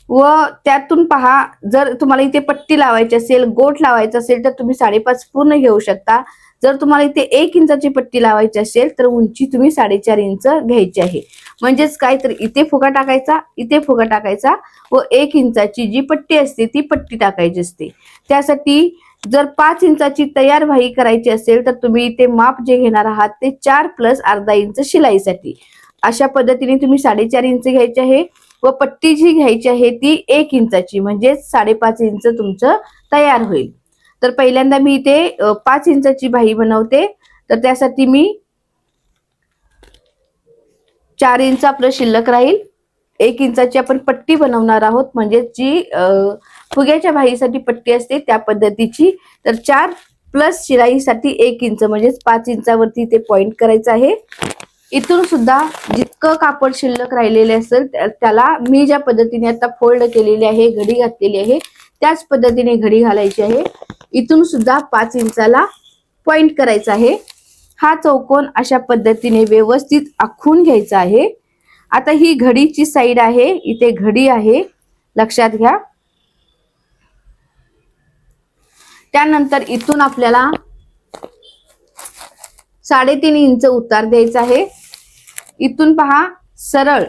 Speaker 1: व त्यातून पहा, जर तुम्हाला इथे पट्टी लावायची असेल, गोट लावायचं असेल तर तुम्ही 5.5 पूर्ण घेऊ शकता. जर तुम्हाला इथे 1 इंचाची पट्टी लावायची असेल तर उंची तुम्ही 4.5 इंच घ्यायची आहे. म्हणजेच काय, तर इथे फुगा टाकायचा, इथे फुगा टाकायचा व 1 इंचाची जी पट्टी असते ती पट्टी टाकायची असते. त्यासाठी जर 5 इंचाची तयार बाही करायची असेल तर तुम्ही इथे माप जे घेणार आहात ते 4 + अर्धा इंच शिलाईसाठी. अशा पद्धतीने तुम्ही 4.5 इंच घ्यायचे आहे व पट्टी जी घ्यायची आहे ती 1 इंचाची, म्हणजे 5.5 इंच तुमचं तयार होईल. तर पहिल्यांदा मी इथे 5 इंचाची बाही बनवते. तर त्यासाठी मी 4 इंच आपलं शिल्लक राहील. 1 इंचाची आपण पट्टी बनवणार आहोत, म्हणजे जी फुग्याच्या बाहीसाठी पट्टी असते त्या पद्धतीची. तर 4 + शिलाईसाठी 1 इंच, म्हणजेच 5 इंचावरती ते पॉइंट करायचं आहे. इथून सुद्धा जितकं कापड शिल्लक राहिलेले असेल त्याला मी ज्या पद्धतीने आता फोल्ड केलेली आहे, घडी घातलेली आहे, त्याच पद्धतीने घडी घालायची आहे. इथून सुद्धा 5 इंचाला पॉइंट करायचा आहे. हा चौकोन अशा पद्धतीने व्यवस्थित आखून घ्यायचा आहे. आता ही घडीची साईड आहे, इथे घडी आहे, लक्षात घ्या. त्यानंतर इथून आपल्याला 3.5 इंच उतार द्यायचा आहे. इथून पहा, सरळ,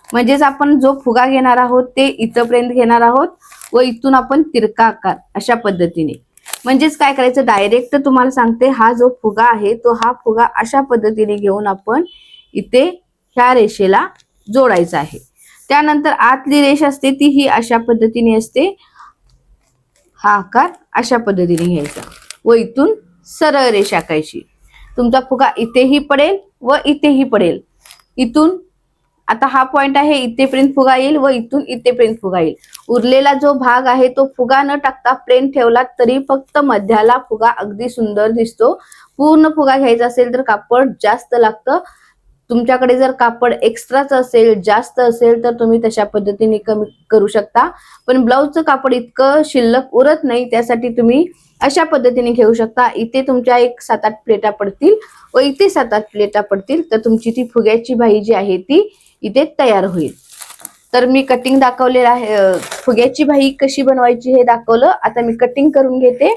Speaker 1: म्हणजेच आपण जो फुगा घेणार आहोत ते इथपर्यंत घेणार आहोत व इथून आपण तिरका आकार अशा पद्धतीने. म्हणजेच काय करायचं, डायरेक्ट तुम्हाला सांगते, हा जो फुगा आहे तो हा फुगा अशा पद्धतीने घेऊन आपण इथे ह्या रेषेला जोडायचा आहे. त्यानंतर आतली रेष असते ती ही अशा पद्धतीने असते. हा आकार अशा पद्धतीने घ्यायचा व इथून सरळ रेषा आखायची. तुमचा फुगा इथेही पडेल व इथेही पडेल. इथून आता हा पॉइंट आहे, इथेपर्यंत फुगा येईल व इथून इथेपर्यंत फुगा येईल. उरलेला जो भाग आहे तो फुगा न टाकता प्लेन ठेवला तरी फक्त मध्याला फुगा अगदी सुंदर दिसतो. पूर्ण फुगा घ्यायचा असेल तर कापड जास्त लागतं. तुमच्याकडे जर कापड एक्स्ट्राच असेल, जास्त असेल, तर तुम्ही तशा पद्धतीने कमी करू शकता. पण ब्लाऊजचं कापड इतकं शिल्लक उरत नाही, त्यासाठी तुम्ही अशा पद्धतीने घेऊ शकता. इथे तुमच्या 7-8 प्लेटा पडतील व इथे 7-8 प्लेटा पडतील. तर तुमची ती फुग्याची बाही जी आहे ती इथे तयार होईल. तर मी कटिंग दाखवलेलं आहे, फुग्याची बाही कशी बनवायची हे दाखवलं. आता मी कटिंग करून घेते.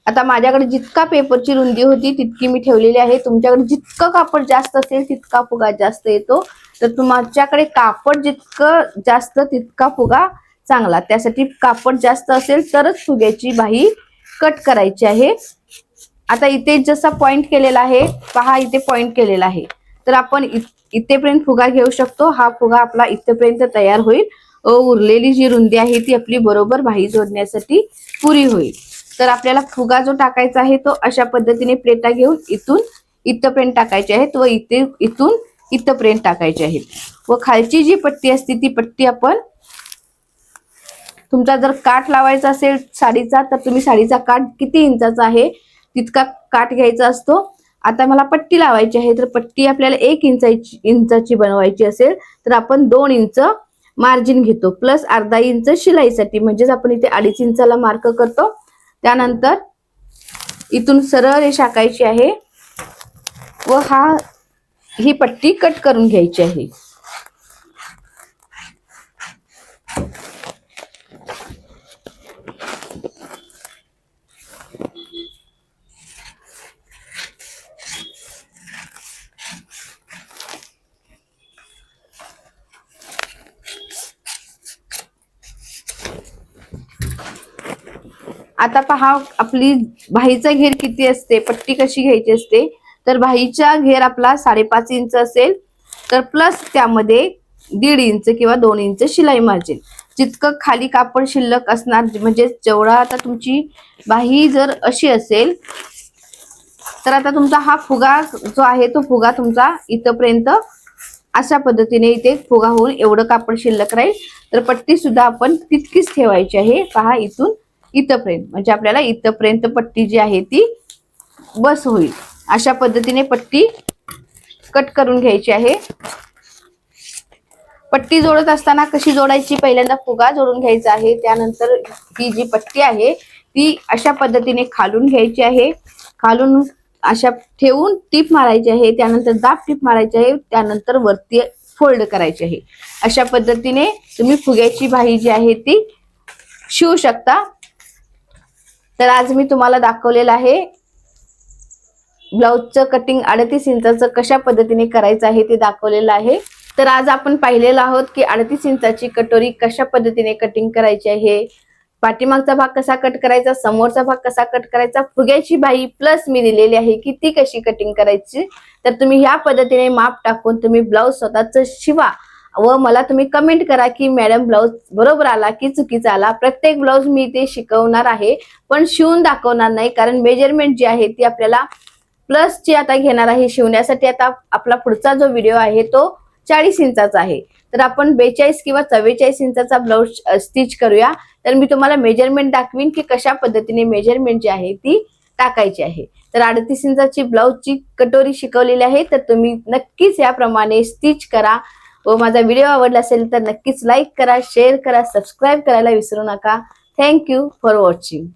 Speaker 1: आता माझ्याकडे जितका पेपरची रुंदी होती तितकी मी ठेवलेली आहे. तुमच्याकडे जितकं कापड जास्त असेल तितका फुगा जास्त येतो. तर तुमच्याकडे कापड जितकं जास्त तितका फुगा चांगला. त्यासाठी कापड जास्त असेल तरच फुग्याची बाही कट करायची आहे। आता इथे जसा पॉइंट केलेला आहे पहा, इथे पॉइंट केलेला आहे, तर आपण इथेपर्यंत फुगा घेऊ शकतो। हा फुगा आपला इथेपर्यंत तयार होईल व उरलेली जी रुंदी आहे ती आपली बरोबर बाही जोडण्यासाठी पुरी होईल। तर आपल्याला फुगा जो टाकायचा आहे तो अशा पद्धतीने प्लेटा घेऊन इथून इथपर्यंत टाकायचे आहेत व इथून इथपर्यंत टाकायचे आहेत व खालची जी पट्टी असते ती पट्टी आपण, तुमचा जर काठ लावायचा असेल साडीचा तर तुम्ही साडीचा काठ किती इंचाचा आहे तितका काठ घ्यायचा असतो। आता मला पट्टी लावायची आहे तर पट्टी आपल्याला 1 इंचाची बनवायची असेल तर आपण 2 इंच मार्जिन घेतो प्लस अर्धा इंच शिलाईसाठी, म्हणजेच आपण इथे 2.5 इंचाला मार्क करतो। त्यानंतर इथून सरळ रेषा आखायची आहे व ही पट्टी कट करून घ्यायची आहे। आता पहा, आपली बाहीचा घेर किती असते, पट्टी कशी घ्यायची असते, तर बाहीचा घेर आपला 5.5 इंच असेल तर प्लस त्यामध्ये 1.5 इंच किंवा 2 इंच शिलाई मार्जिन, जितकं खाली कापड शिल्लक असणार, म्हणजे जेवढा आता तुमची बाही जर अशी असेल तर आता तुमचा हा फुगा जो आहे तो फुगा तुमचा इथपर्यंत अशा पद्धतीने इथे फुगा होऊन एवढं कापड शिल्लक राहील। तर पट्टी सुद्धा आपण तितकीच ठेवायची आहे। पहा, इथून इथपर्यंत, म्हणजे आपल्याला इथपर्यंत पट्टी जी आहे ती बस होईल। अशा पद्धतीने पट्टी कट करून घ्यायची आहे। पट्टी जोडत असताना कशी जोडायची, पहिल्यांदा फुगा जोडून घ्यायचा आहे, त्यानंतर ही जी पट्टी आहे ती अशा पद्धतीने खालून घ्यायची आहे, खालून अशा ठेवून टीप मारायची आहे, त्यानंतर दाब टीप मारायची आहे, त्यानंतर वरती फोल्ड करायची आहे। अशा पद्धतीने तुम्ही फुग्याची बाही जी आहे ती शिवू शकता। तर आज मी तुम्हाला दाखवलेलं आहे ब्लाउजचं कटिंग 38 इंचाचं कशा पद्धतीने करायचं आहे ते दाखवलेलं आहे। तर आज आपण पाहिलेलं आहोत की 38 इंचाची कटोरी कशा पद्धतीने कटिंग करायची आहे, पाठीमागचा भाग कसा कट करायचा, समोरचा भाग कसा कट करायचा, फुग्याची बाही प्लस मी दिलेली आहे की ती कशी कटिंग करायची। तर तुम्ही ह्या पद्धतीने माप टाकून तुम्ही ब्लाउज स्वतःच शिवा व मला तुम्ही कमेंट करा की मॅडम ब्लाउज बरोबर आला की चुकीचा आला। प्रत्येक ब्लाउज मी ते शिकवणार आहे पण शिवून दाखवणार नाही, कारण मेजरमेंट जी आहे ती आपल्याला प्लसची आता घेणार आहे शिवण्यासाठी। आता आपला पुढचा जो व्हिडिओ आहे तो 40 इंचाचा आहे, तर आपण 42 किंवा 44 इंचाचा ब्लाउज स्टिच करूया। तर मी तुम्हाला मेजरमेंट दाखवीन की कशा पद्धतीने मेजरमेंट जी आहे ती टाकायची आहे। तर 38 इंचाची ब्लाउजची कटोरी शिकवलेली आहे, तर तुम्ही नक्कीच याप्रमाणे स्टिच करा व माझा व्हिडिओ आवडला असेल तर नक्कीच लाईक करा, शेअर करा, सबस्क्राईब करायला विसरू नका। Thank you for watching.